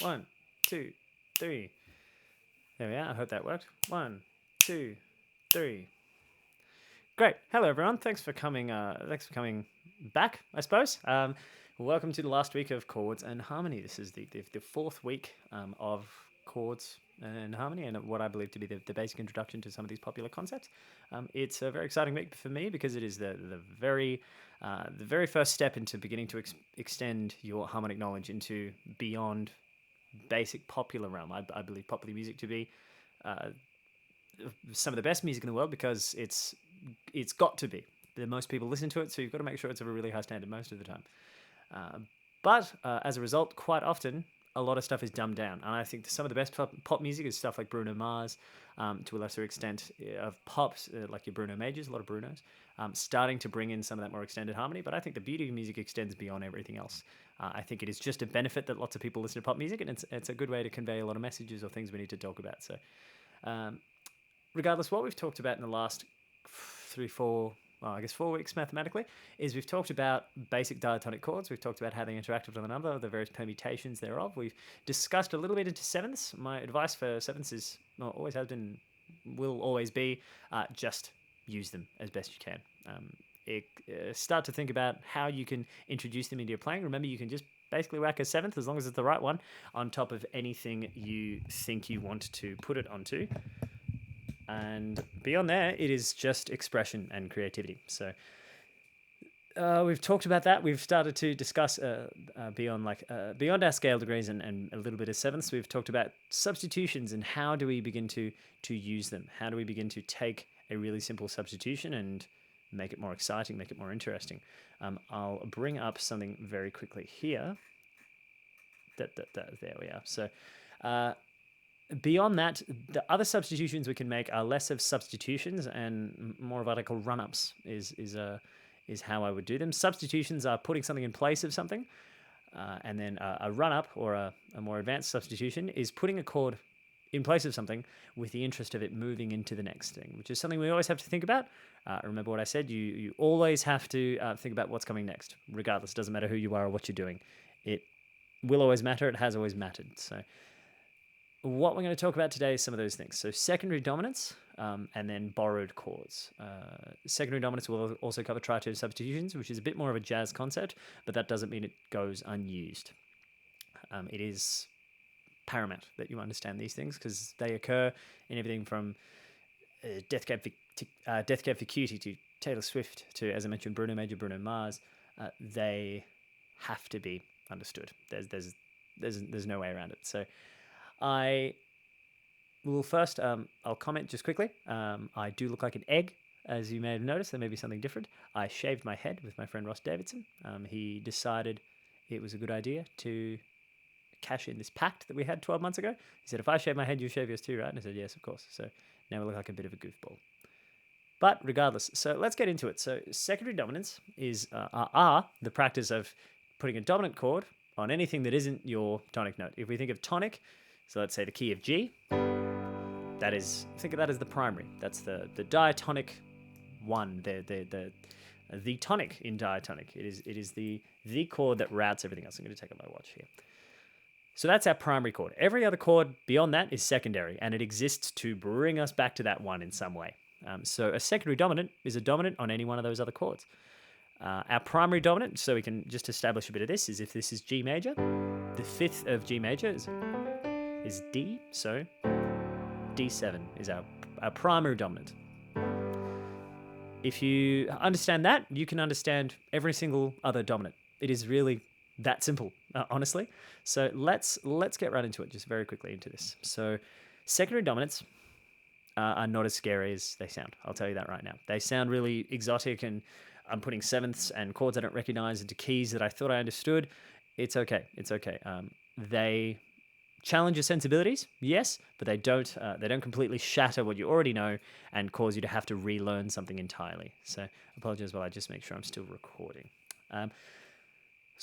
1, 2, 3. There we are. I hope that worked. 1, 2, 3. Great. Hello, everyone. Thanks for coming. Thanks for coming back, I suppose. Welcome to the last week of Chords and Harmony. This is the fourth week of Chords and Harmony, and what I believe to be the basic introduction to some of these popular concepts. It's a very exciting week for me because it is the very first step into beginning to extend your harmonic knowledge into beyond basic popular realm. I believe popular music to be some of the best music in the world because it's got to be. The most people listen to it, so you've got to make sure it's of a really high standard most of the time. But as a result, quite often, a lot of stuff is dumbed down. And I think some of the best pop music is stuff like Bruno Mars, to a lesser extent of pops, like your Bruno Majors, a lot of Brunos, starting to bring in some of that more extended harmony. But I think the beauty of music extends beyond everything else. I think it is just a benefit that lots of people listen to pop music, and it's a good way to convey a lot of messages or things we need to talk about. So regardless, what we've talked about in the last 4 weeks mathematically, is we've talked about basic diatonic chords. We've talked about how they interact with one another, the various permutations thereof. We've discussed a little bit into sevenths. My advice for sevenths is, always has been, will always be, just use them as best you can. Start to think about how you can introduce them into your playing. Remember, you can just basically whack a seventh, as long as it's the right one, on top of anything you think you want to put it onto. And beyond there, it is just expression and creativity. So we've talked about that. We've started to discuss beyond our scale degrees and a little bit of sevenths. We've talked about substitutions and how do we begin to use them? How do we begin to take a really simple substitution and make it more exciting, make it more interesting? I'll bring up something very quickly here. There we are. So beyond that, the other substitutions we can make are less of substitutions and more of what I call run-ups is how I would do them. Substitutions are putting something in place of something, and then a run-up or a more advanced substitution is putting a chord in place of something with the interest of it moving into the next thing, which is something we always have to think about. Remember what I said, you always have to think about what's coming next, regardless. It doesn't matter who you are or what you're doing. It will always matter. It has always mattered. So what we're going to talk about today is some of those things. So secondary dominance and then borrowed chords. Secondary dominance will also cover tritone substitutions, which is a bit more of a jazz concept, but that doesn't mean it goes unused. It is paramount that you understand these things because they occur in everything from Death Cab for Cutie to Taylor Swift to, as I mentioned, Bruno Major, Bruno Mars. They have to be understood. There's no way around it. So I will first, I'll comment just quickly. I do look like an egg, as you may have noticed. There may be something different. I shaved my head with my friend Ross Davidson. He decided it was a good idea to cash in this pact that we had 12 months ago. He said, if I shave my head, you shave yours too, right? And I said, yes, of course. So now we look like a bit of a goofball. But regardless, so let's get into it. So secondary dominance is the practice of putting a dominant chord on anything that isn't your tonic note. If we think of tonic, so let's say the key of G, think of that as the primary. That's the diatonic one, the tonic in diatonic. It is the chord that routes everything else. I'm going to take out my watch here. So that's our primary chord. Every other chord beyond that is secondary, and it exists to bring us back to that one in some way. So a secondary dominant is a dominant on any one of those other chords. Our primary dominant, so we can just establish a bit of this, is if this is G major, the fifth of G major is D, so D7 is our primary dominant. If you understand that, you can understand every single other dominant. It is really that simple, honestly. So let's get right into it, just very quickly into this. So secondary dominants are not as scary as they sound. I'll tell you that right now. They sound really exotic, and I'm putting sevenths and chords I don't recognize into keys that I thought I understood. It's okay. They challenge your sensibilities, yes, but they don't completely shatter what you already know and cause you to have to relearn something entirely. So apologize while I just make sure I'm still recording.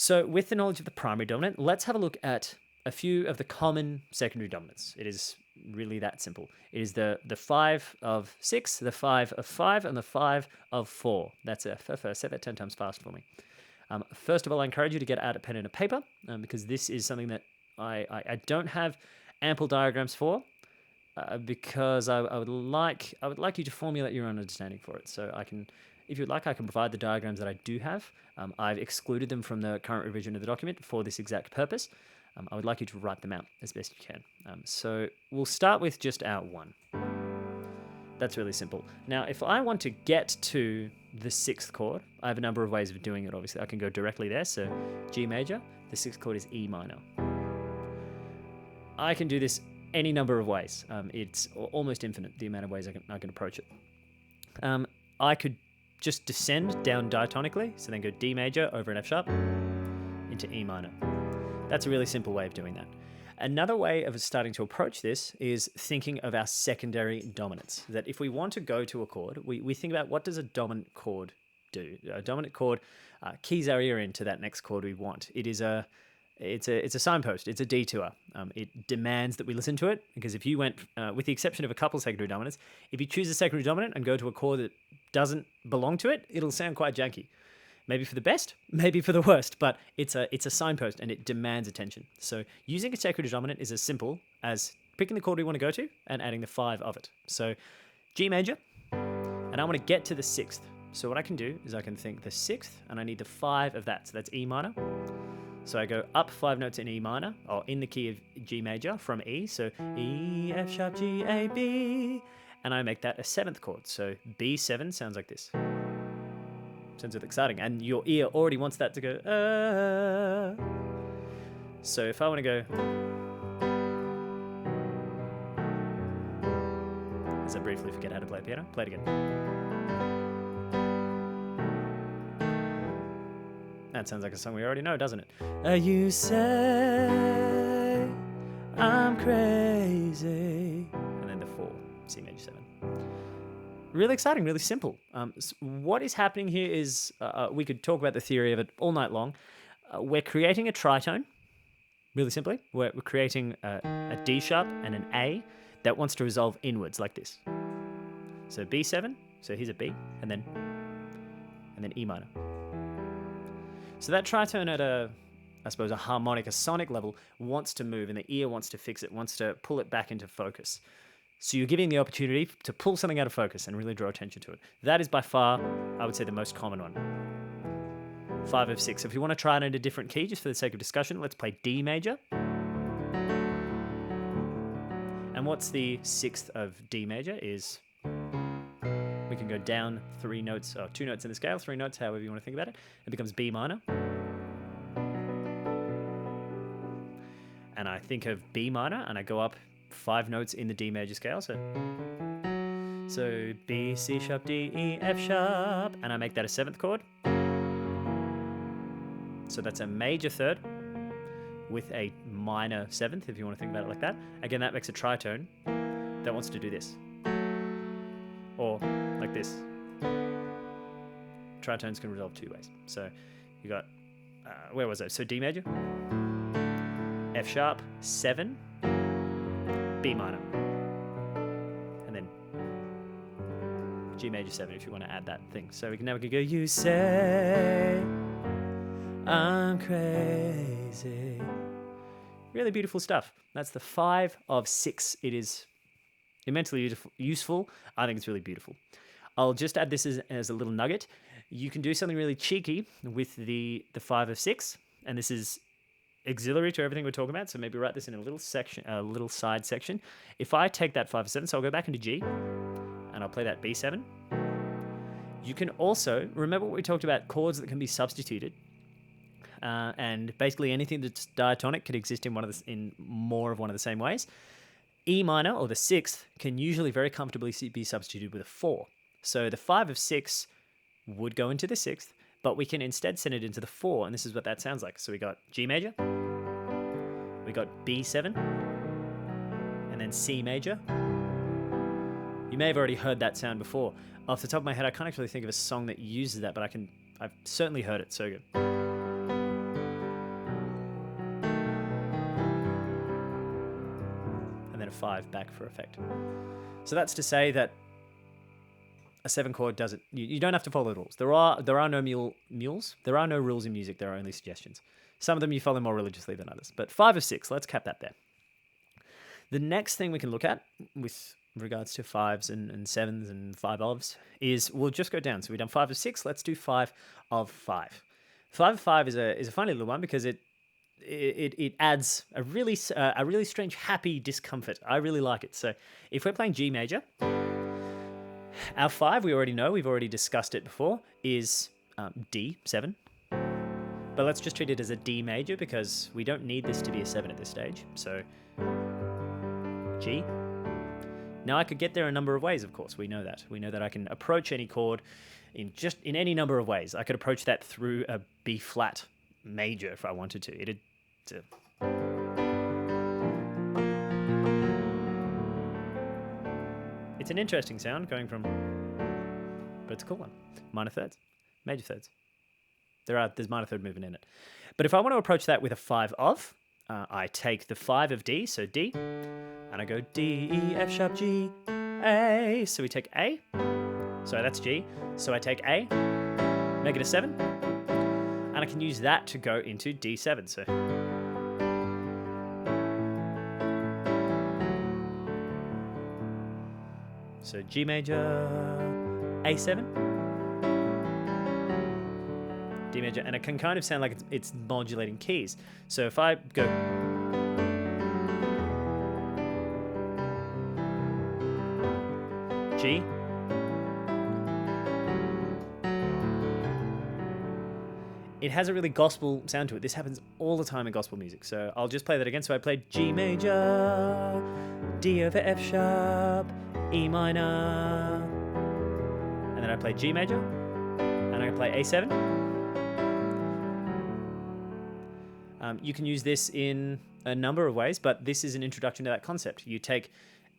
So with the knowledge of the primary dominant, let's have a look at a few of the common secondary dominants. It is really that simple. It is the 5 of 6, the 5 of 5, and the 5 of 4. That's a say that 10 times fast for me. First of all, I encourage you to get out a pen and a paper because this is something that I don't have ample diagrams for, because I would like you to formulate your own understanding for it. So I can, if you'd like, I can provide the diagrams that I do have. I've excluded them from the current revision of the document for this exact purpose. I would like you to write them out as best you can. So we'll start with just our 1. That's really simple. Now, if I want to get to the 6th chord, I have a number of ways of doing it, obviously. I can go directly there, so G major, the 6th chord is E minor. I can do this any number of ways. It's almost infinite, the amount of ways I can approach it. I could just descend down diatonically, so then go D major over an F sharp into E minor. That's a really simple way of doing that. Another way of starting to approach this is thinking of our secondary dominants. That if we want to go to a chord, we think about what does a dominant chord do. A dominant chord keys our ear into that next chord we want. It's a signpost. It's a detour. It demands that we listen to it, because if you went, with the exception of a couple secondary dominants, if you choose a secondary dominant and go to a chord that doesn't belong to it, it'll sound quite janky. Maybe for the best, maybe for the worst, but it's a signpost and it demands attention. So using a secondary dominant is as simple as picking the chord we want to go to and adding the 5 of it. So G major, and I want to get to the 6th. So what I can do is I can think the 6th, and I need the 5 of that. So that's E minor. So I go up 5 notes in E minor, or in the key of G major from E. So E, F sharp, G, A, B. And I make that a 7th chord. So B7 sounds like this. Sounds really exciting. And your ear already wants that to go, So if I want to go, as I briefly forget how to play piano, play it again. That sounds like a song we already know, doesn't it? You say I'm crazy. And then the 4, C major 7. Really exciting, really simple. What is happening here is, we could talk about the theory of it all night long. We're creating a tritone, really simply. We're creating a D sharp and an A that wants to resolve inwards like this. So B7, so here's a B, and then E minor. So that tritone at a harmonic, a sonic level wants to move, and the ear wants to fix it, wants to pull it back into focus. So you're giving the opportunity to pull something out of focus and really draw attention to it. That is by far, I would say, the most common one. 5 of 6. If you want to try it in a different key, just for the sake of discussion, let's play D major. And what's the 6th of D major is, we can go down 3 notes, or 2 notes in the scale, 3 notes, however you want to think about it. It becomes B minor. And I think of B minor, and I go up 5 notes in the D major scale, so B, C sharp, D, E, F sharp, and I make that a 7th chord. So that's a major 3rd with a minor 7th, if you want to think about it like that. Again, that makes a tritone that wants to do this, or like this. Tritones can resolve 2 ways. So you got, where was I? So D major, F sharp, 7, B minor, and then G major 7 if you want to add that thing. So we can go, you say I'm crazy. Really beautiful stuff. That's the 5 of 6. It is immensely useful. I think it's really beautiful. I'll just add this as a little nugget. You can do something really cheeky with the 5 of 6, and this is auxiliary to everything we're talking about, so maybe write this in a little section, a little side section. If I take that 5 of 7, so I'll go back into G, and I'll play that B7. You can also, remember what we talked about, chords that can be substituted, and basically anything that's diatonic could exist in more of one of the same ways. E minor, or the 6th, can usually very comfortably be substituted with a 4. So the 5 of 6 would go into the 6th, but we can instead send it into the 4, and this is what that sounds like. So we got G major, we got B7, and then C major. You may have already heard that sound before. Off the top of my head, I can't actually think of a song that uses that, but I've certainly heard it, so good. And then a 5 back for effect. So that's to say that a 7 chord doesn't. You don't have to follow the rules. There are no mules. There are no rules in music. There are only suggestions. Some of them you follow more religiously than others. But 5 of 6. Let's cap that there. The next thing we can look at with regards to 5s and 7s and 5 ofs is we'll just go down. So we've done 5 of 6. Let's do 5 of 5. 5 of 5 is a funny little one because it adds a really strange happy discomfort. I really like it. So if we're playing G major, our 5 we already know, we've already discussed it before, is D7. But let's just treat it as a D major because we don't need this to be a 7 at this stage. So G. Now I could get there a number of ways, of course. We know that. We know that I can approach any chord in any number of ways. I could approach that through a B flat major if I wanted to. It's an interesting sound going from, but it's a cool one. Minor thirds, major thirds. There's minor third movement in it. But if I want to approach that with a 5 of, I take the 5 of D, so D, and I go D, E, F sharp, G, A. So we take A. So that's G. So I take A, make it a 7, and I can use that to go into D7. So G major, A7, D major, and it can kind of sound like it's modulating keys. So if I go G, it has a really gospel sound to it. This happens all the time in gospel music. So I'll just play that again. So I played G major, D over F sharp, E minor, and then I play G major, and I play A7. You can use this in a number of ways, but this is an introduction to that concept. You take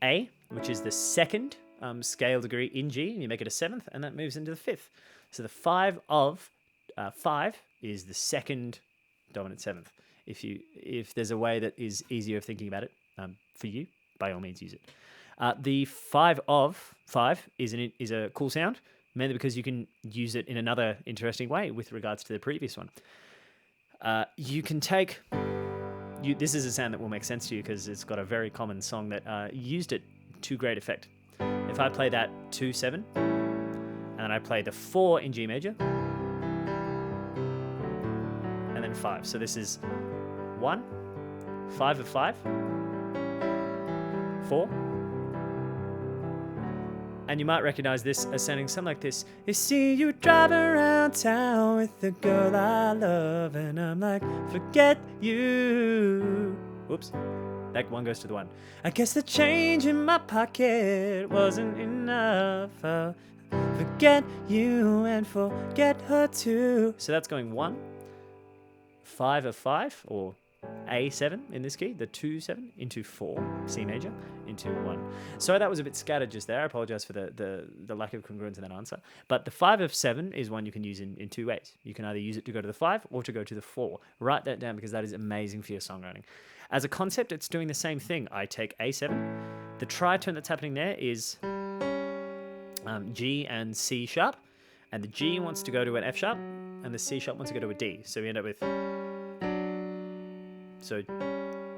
A, which is the second scale degree in G, and you make it a 7th, and that moves into the 5th. So the 5 of 5 is the second dominant 7th. If there's a way that is easier of thinking about it for you, by all means use it. The 5 of 5 is a cool sound, mainly because you can use it in another interesting way with regards to the previous one. You can take... this is a sound that will make sense to you because it's got a very common song that used it to great effect. If I play that 2-7, and I play the 4 in G major, and then 5. So this is 1, 5 of 5, 4, and you might recognize this as sounding something like this. You see you driving around town with the girl I love, and I'm like, forget you. Whoops. That one goes to the 1. I guess the change in my pocket wasn't enough. I'll forget you and forget her too. So that's going 1, 5 of 5, or A7 in this key, the 2-7 into 4, C major, into 1. Sorry that was a bit scattered just there. I apologize for the lack of congruence in that answer. But the 5 of 7 is one you can use in 2 ways. You can either use it to go to the 5 or to go to the 4. Write that down because that is amazing for your songwriting. As a concept, it's doing the same thing. I take A7. The tritone that's happening there is G and C sharp, and the G wants to go to an F sharp, and the C sharp wants to go to a D. So we end up with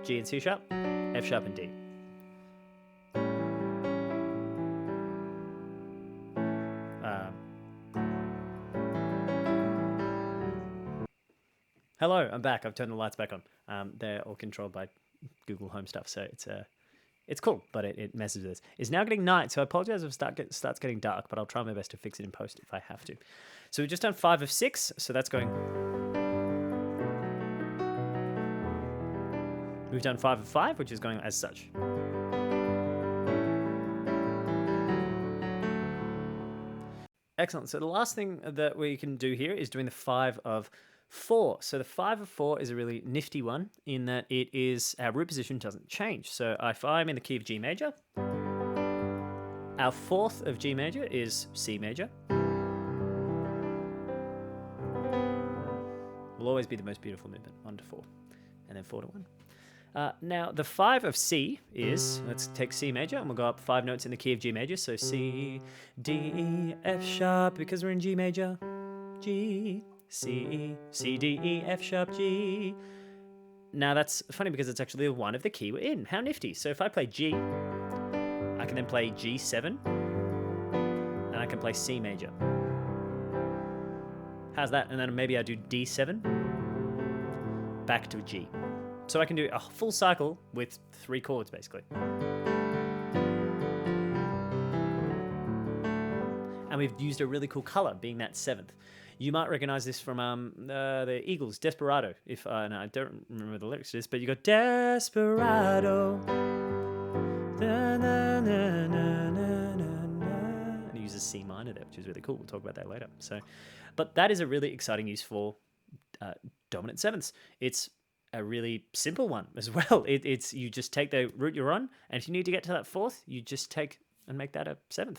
G and C sharp, F sharp and D. Hello, I'm back. I've turned the lights back on. They're all controlled by Google Home stuff, so it's cool, but it messes with us. It's now getting night, so I apologize if it starts getting dark, but I'll try my best to fix it in post if I have to. So we've just done 5 of 6, so that's going... We've done 5 of 5, which is going as such. Excellent. So the last thing that we can do here is doing the 5 of 4. So the 5 of 4 is a really nifty one in that our root position doesn't change. So if I'm in the key of G major, our 4th of G major is C major. Will always be the most beautiful movement, 1 to 4, and then 4 to 1. Now, the 5 of C is, let's take C major, and we'll go up 5 notes in the key of G major. So C, D, E, F sharp, because we're in G major. G, C, C, D, E, F sharp, G. Now, that's funny because it's actually the 1 of the key we're in. How nifty. So if I play G, I can then play G7, and I can play C major. How's that? And then maybe I do D7, back to G. So I can do a full cycle with 3 chords, basically. And we've used a really cool color, being that 7th. You might recognize this from the Eagles, Desperado. If no, I don't remember the lyrics to this, but you got Desperado. Da, na, na, na, na, na. And he uses C minor there, which is really cool. We'll talk about that later. So, but that is a really exciting use for dominant 7ths. It's a really simple one as well. It's you just take the root you're on, and if you need to get to that 4th, you just take and make that a 7th.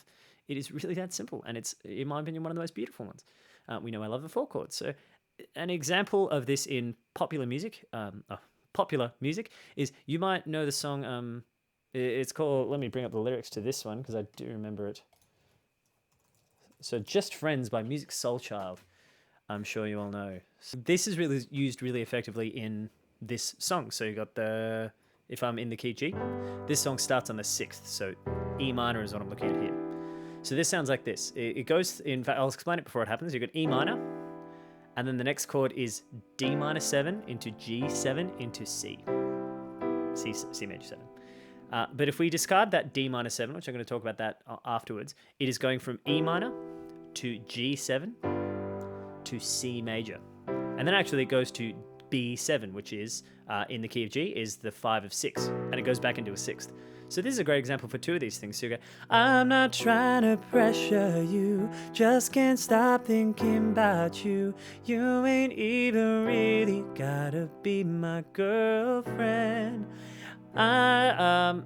It is really that simple, and it's, in my opinion, one of the most beautiful ones. We know I love the 4 chords. So an example of this in popular music is, you might know the song, it's called, let me bring up the lyrics to this one because I do remember it. So Just Friends by Music Soul Child. I'm sure you all know. So this is really used really effectively in this song. So you got if I'm in the key G, this song starts on the 6th. So E minor is what I'm looking at here. So this sounds like this. It goes, in fact, I'll explain it before it happens. You've got E minor, and then the next chord is D minor 7 into G7 into C. C major 7. But if we discard that D minor 7, which I'm going to talk about that afterwards, it is going from E minor to G7 to C major. And then actually it goes to B7, which is, in the key of G, is the 5 of 6. And it goes back into a 6th. So this is a great example for 2 of these things. So you go, I'm not trying to pressure you, just can't stop thinking about you. You ain't even really gotta be my girlfriend. I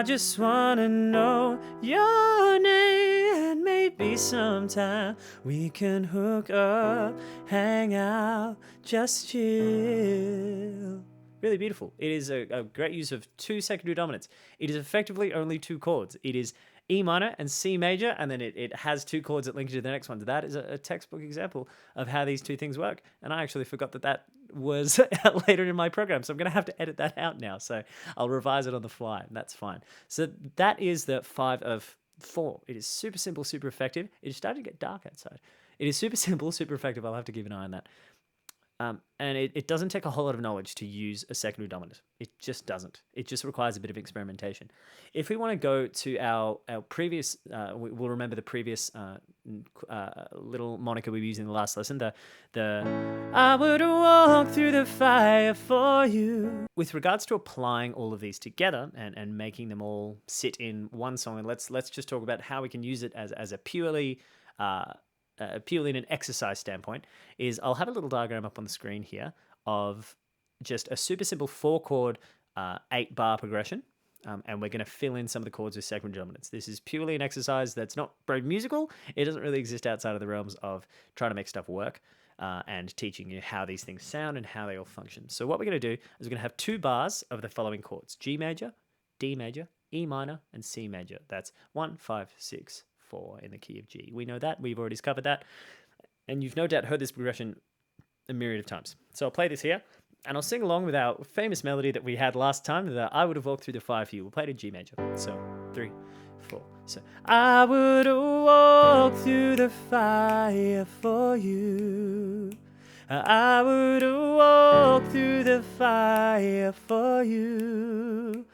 just wanna know your name, and maybe sometime we can hook up, hang out, just chill. Really beautiful. It is a great use of 2 secondary dominants. It is effectively only 2 chords. It is E minor and C major, and then it has 2 chords that link you to the next one. That is a textbook example of how these 2 things work. And I actually forgot that was later in my program, so I'm going to have to edit that out now. So I'll revise it on the fly. That's fine. So that is the 5 of 4. It is super simple, super effective. It is starting to get dark outside. It is super simple, super effective. I'll have to keep an eye on that. And it doesn't take a whole lot of knowledge to use a secondary dominant. It just doesn't. It just requires a bit of experimentation. If we want to go to our previous, we'll remember the previous little moniker we used in the last lesson, the I would walk through the fire for you. With regards to applying all of these together and making them all sit in one song, and let's just talk about how we can use it as a purely in an exercise standpoint, is I'll have a little diagram up on the screen here of just a super simple 4-chord, 8-bar progression, and we're going to fill in some of the chords with secondary dominants. This is purely an exercise that's not very musical. It doesn't really exist outside of the realms of trying to make stuff work and teaching you how these things sound and how they all function. So what we're going to do is we're going to have 2 bars of the following chords: G major, D major, E minor, and C major. That's 1, 5, 6, 4 in the key of G. We know that. We've already covered that. And you've no doubt heard this progression a myriad of times. So I'll play this here, and I'll sing along with our famous melody that we had last time, that I would have walked through the fire for you. We'll play it in G major. So 3, 4. So I would walk through the fire for you. I would walk through the fire for you.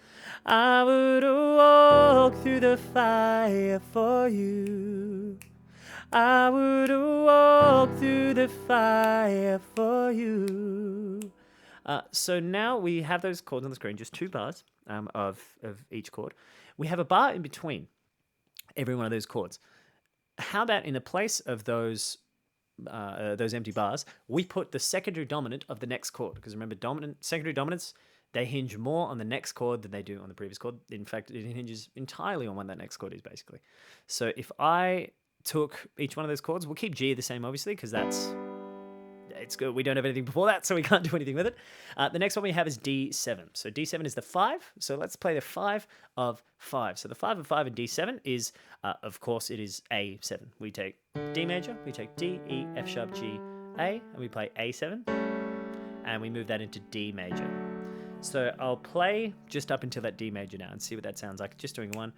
I would walk through the fire for you. I would walk through the fire for you. So now we have those chords on the screen, just 2 bars of each chord. We have a bar in between every one of those chords. How about in the place of those empty bars, we put the secondary dominant of the next chord? Because remember, secondary dominants, they hinge more on the next chord than they do on the previous chord. In fact, it hinges entirely on what that next chord is, basically. So if I took each one of those chords, we'll keep G the same, obviously, because it's good. We don't have anything before that, so we can't do anything with it. The next one we have is D7. So D7 is the 5. So let's play the 5 of 5. So the 5 of 5 in D7 is, of course, it is A7. We take D major, we take D, E, F sharp, G, A, and we play A7. And we move that into D major. So I'll play just up until that D major now and see what that sounds like. Just doing 1,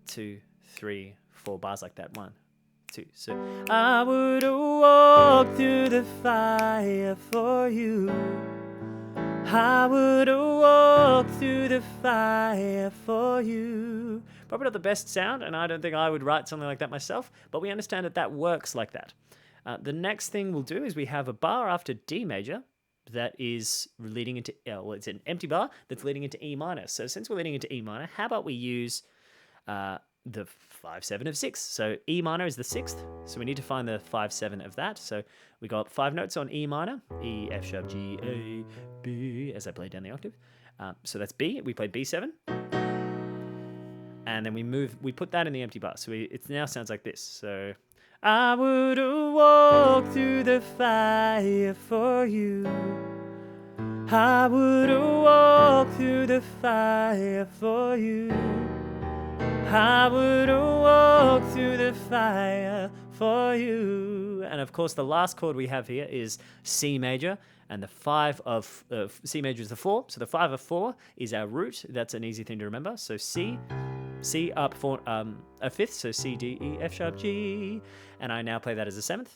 2, 3, 4 bars like that. 1, 2. So I would walk through the fire for you. I would walk through the fire for you. Probably not the best sound, and I don't think I would write something like that myself, but we understand that that works like that. The next thing we'll do is we have a bar after D major that is leading into, well, it's an empty bar that's leading into E minor. So since we're leading into E minor, how about we use the 5-7 of 6. So E minor is the 6th, so we need to find the 5-7 of that. So we got 5 notes on E minor, E, F sharp, G, A, B, as I play down the octave. So that's B, we played B7. And then we put that in the empty bar. So it now sounds like this. So I would walk through the fire for you. I would walk through the fire for you. I would walk through the fire for you. And of course, the last chord we have here is C major, and the 5 of C major is the 4. So the 5 of 4 is our root. That's an easy thing to remember. So C up for a 5th, so C, D, E, F sharp, G, and I now play that as a 7th,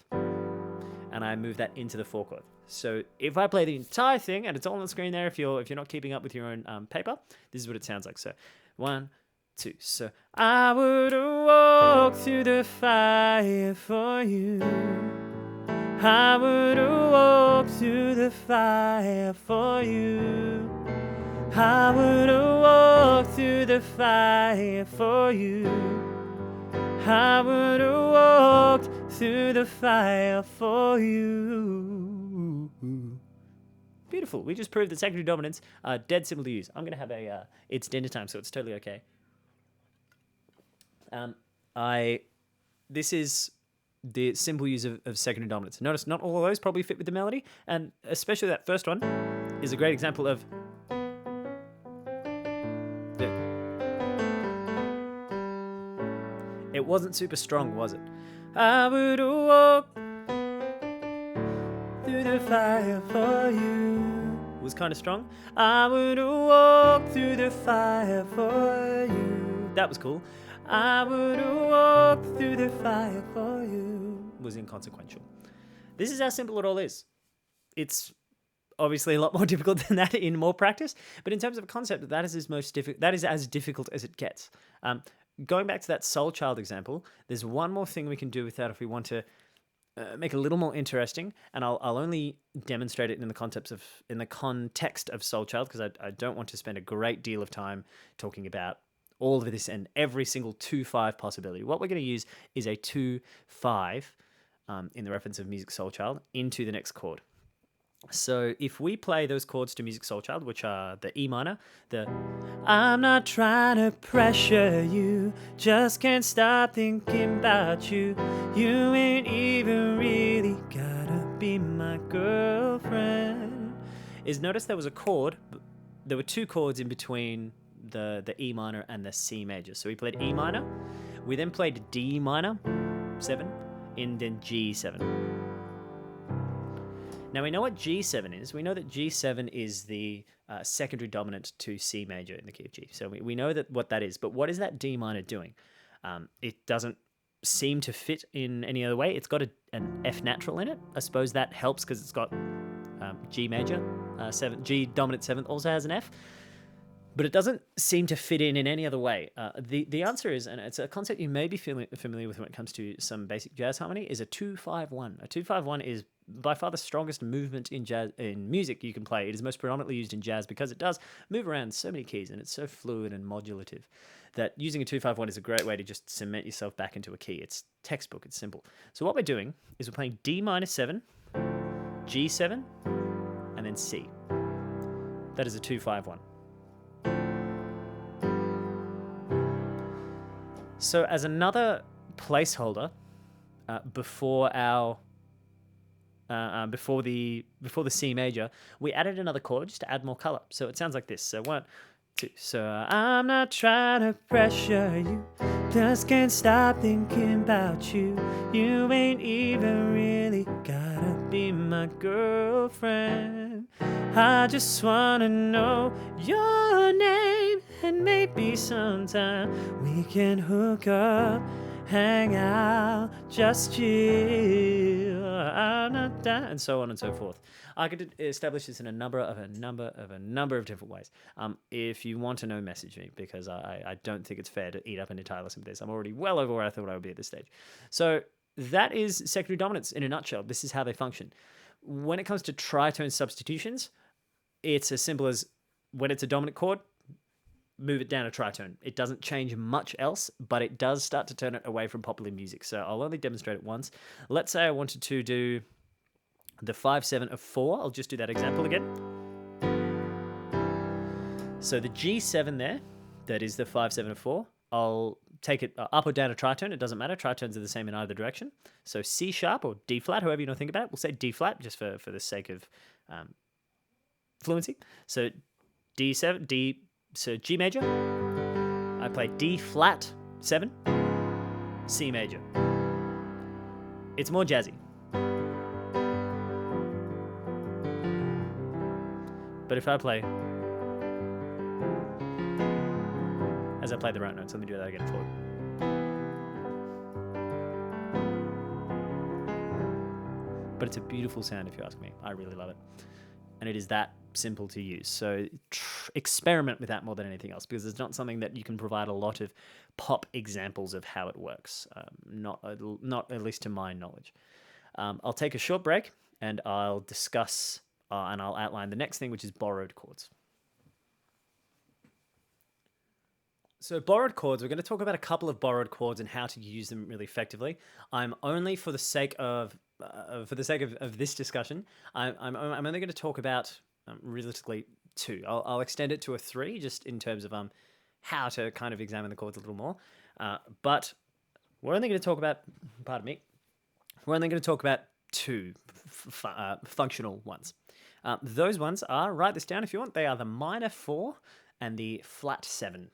and I move that into the 4 chord. So if I play the entire thing, and it's all on the screen there, if you're not keeping up with your own paper, this is what it sounds like. So 1, 2. So I would walk through the fire for you. I would walk through the fire for you. I would walk through the fire for you. I would walk through the fire for you. Beautiful. We just proved that secondary dominants are dead simple to use. I'm going to have it's dinner time, so it's totally okay. This is the simple use of secondary dominants. Notice not all of those probably fit with the melody, and especially that first one is a great example of it wasn't super strong, was it? I would walk through the fire for you. It was kind of strong. I would walk through the fire for you. That was cool. I would walk through the fire for you. Was inconsequential. This is how simple it all is. It's obviously a lot more difficult than that in more practice, but in terms of a concept, that is as difficult as it gets. Going back to that soul child example, there's one more thing we can do with that if we want to make it a little more interesting, and I'll only demonstrate it in the context of soul child, because I don't want to spend a great deal of time talking about all of this and every single 2-5 possibility. What we're going to use is a 2-5 in the reference of Music Soul Child into the next chord. So if we play those chords to Music Soul Child, which are the E minor, the I'm not trying to pressure you, just can't stop thinking about you, you ain't even really gotta be my girlfriend, is notice there was a chord, there were 2 chords in between the E minor and the C major. So we played E minor, we then played D minor, 7, and then G7. Now we know what G7 is. We know that G7 is the secondary dominant to C major in the key of G. So we know what that is. But what is that D minor doing? It doesn't seem to fit in any other way. It's got an F natural in it. I suppose that helps because it's got G major, 7, G dominant 7th also has an F. But it doesn't seem to fit in any other way. The answer is, and it's a concept you may be familiar with when it comes to some basic jazz harmony, is a 2-5-1. A 2-5-1 is by far the strongest movement in jazz in music you can play. It is most predominantly used in jazz because it does move around so many keys and it's so fluid and modulative that using a 2-5-1 is a great way to just cement yourself back into a key. It's textbook, it's simple. So what we're doing is we're playing D minor 7, G7, and then C. That is a 2-5-1. So as another placeholder before our before the C major, we added another chord just to add more color. So it sounds like this. So 1, 2. So I'm not trying to pressure you, just can't stop thinking about you. You ain't even really gotta be my girlfriend. I just wanna know your name, and maybe sometime we can hook up, hang out, just chill. I'm not done, and so on and so forth. I could establish this in a number of different ways. If you want to know, message me, because I don't think it's fair to eat up an entire lesson with this. I'm already well over where I thought I would be at this stage. So that is secondary dominants in a nutshell. This is how they function. When it comes to tritone substitutions, it's as simple as when it's a dominant chord, move it down a tritone. It doesn't change much else, but it does start to turn it away from popular music. So I'll only demonstrate it once. Let's say I wanted to do the 5/7 of 4. I'll just do that example again. So the G7 there, that is the 5/7 of 4. I'll take it up or down a tritone. It doesn't matter. Tritones are the same in either direction. So C sharp or D flat, however you want to think about it. We'll say D flat just for the sake of fluency. So D7, so G major. I play D flat 7, C major. It's more jazzy. But if I play as I play the right notes, let me do that again for you. But it's a beautiful sound if you ask me. I really love it. And it is that simple to use. So experiment with that more than anything else, because it's not something that you can provide a lot of pop examples of how it works. Not at least to my knowledge. I'll take a short break and I'll discuss and I'll outline the next thing, which is borrowed chords. So borrowed chords, we're going to talk about a couple of borrowed chords and how to use them really effectively. I'm only for the sake of this discussion, I'm only going to talk about realistically 2. I'll extend it to a 3 just in terms of how to kind of examine the chords a little more. But we're only going to talk about, we're only going to talk about 2 functional ones. Those ones are, write this down if you want, they are the minor 4 and the flat 7.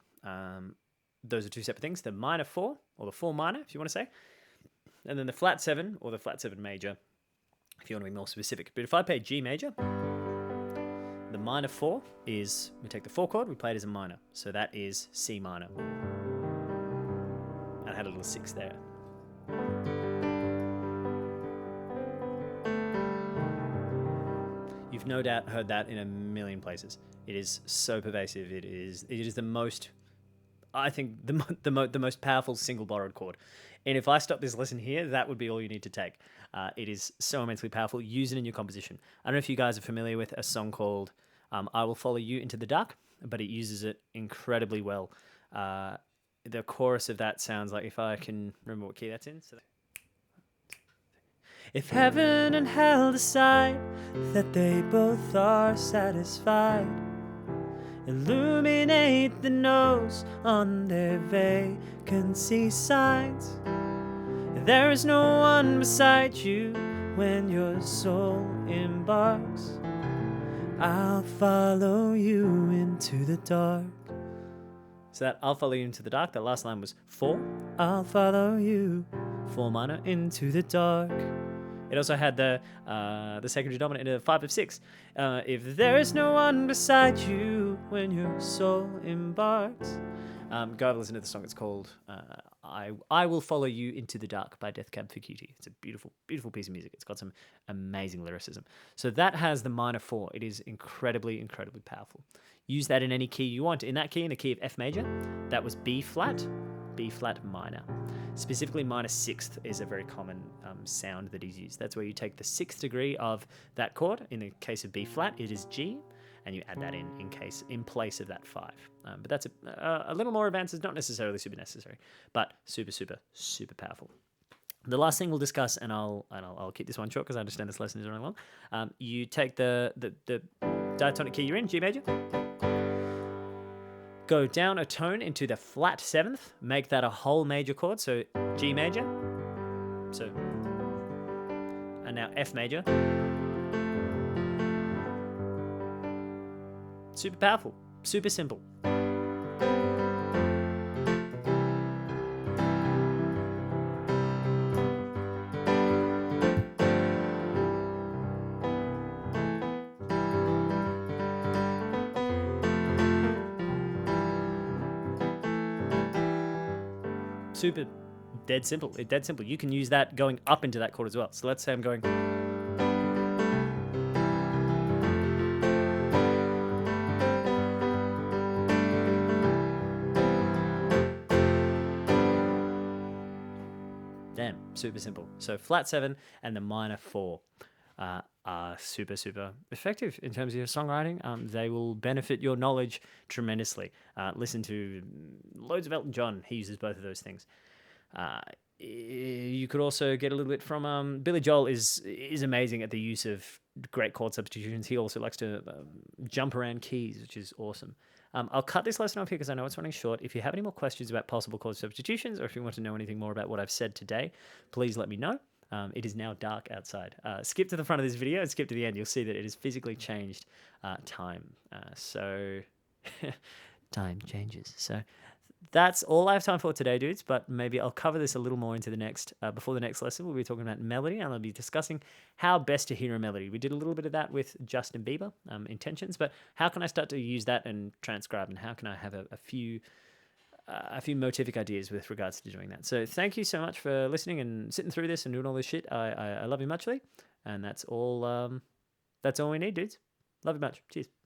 Those are 2 separate things, the minor 4 or the 4 minor if you want to say, and then the flat 7 or the flat 7 major if you want to be more specific. But if I play G major, the minor 4 is, we take the 4 chord, we play it as a minor, so that is C minor. I had a little 6 there. You've no doubt heard that in a million places. It is so pervasive. It is the most, I think, the most powerful single borrowed chord. And if I stop this lesson here, that would be all you need to take. It is so immensely powerful. Use it in your composition. I don't know if you guys are familiar with a song called I Will Follow You Into the Dark, but it uses it incredibly well. The chorus of that sounds like, if I can remember what key that's in. So if heaven and hell decide that they both are satisfied, illuminate the nose on their vacancy signs. There is no one beside you when your soul embarks. I'll follow you into the dark. So that I'll follow you into the dark, that last line was 4. I'll follow you, 4 minor, into the dark. It also had the secondary dominant in a 5 of 6. If there is no one beside you when your soul embarks. Go have a listen to the song. It's called I Will Follow You Into the Dark by Death Cab for Cutie. It's a beautiful, beautiful piece of music. It's got some amazing lyricism. So that has the minor 4. It is incredibly, incredibly powerful. Use that in any key you want. In that key, in the key of F major, that was B flat minor. Specifically, minor 6th is a very common sound that is used. That's where you take the 6th degree of that chord. In the case of B flat, it is G, and you add that in place of that 5. But that's a little more advanced. It's not necessarily super necessary, but super, super, super powerful. The last thing we'll discuss, and I'll keep this one short because I understand this lesson is running long. You take the diatonic key you're in, G major. Go down a tone into the flat 7th, make that a whole major chord, so G major, and now F major. Super powerful, super simple. Super dead simple. It's dead simple. You can use that going up into that chord as well. So let's say I'm going. Damn, super simple. So flat 7 and the minor 4 are super, super effective in terms of your songwriting. They will benefit your knowledge tremendously. Listen to loads of Elton John. He uses both of those things. You could also get a little bit from Billy Joel is amazing at the use of great chord substitutions. He also likes to jump around keys, which is awesome. I'll cut this lesson off here because I know it's running short. If you have any more questions about possible chord substitutions, or if you want to know anything more about what I've said today, please let me know. It is now dark outside. Skip to the front of this video and skip to the end. You'll see that it has physically changed time. So time changes. So that's all I have time for today, dudes, but maybe I'll cover this a little more into the next, before the next lesson. We'll be talking about melody, and I'll be discussing how best to hear a melody. We did a little bit of that with Justin Bieber, intentions, but how can I start to use that and transcribe, and how can I have a few motivic ideas with regards to doing that. So thank you so much for listening and sitting through this and doing all this shit. I love you muchly, and that's all we need, dudes. Love you much. Cheers.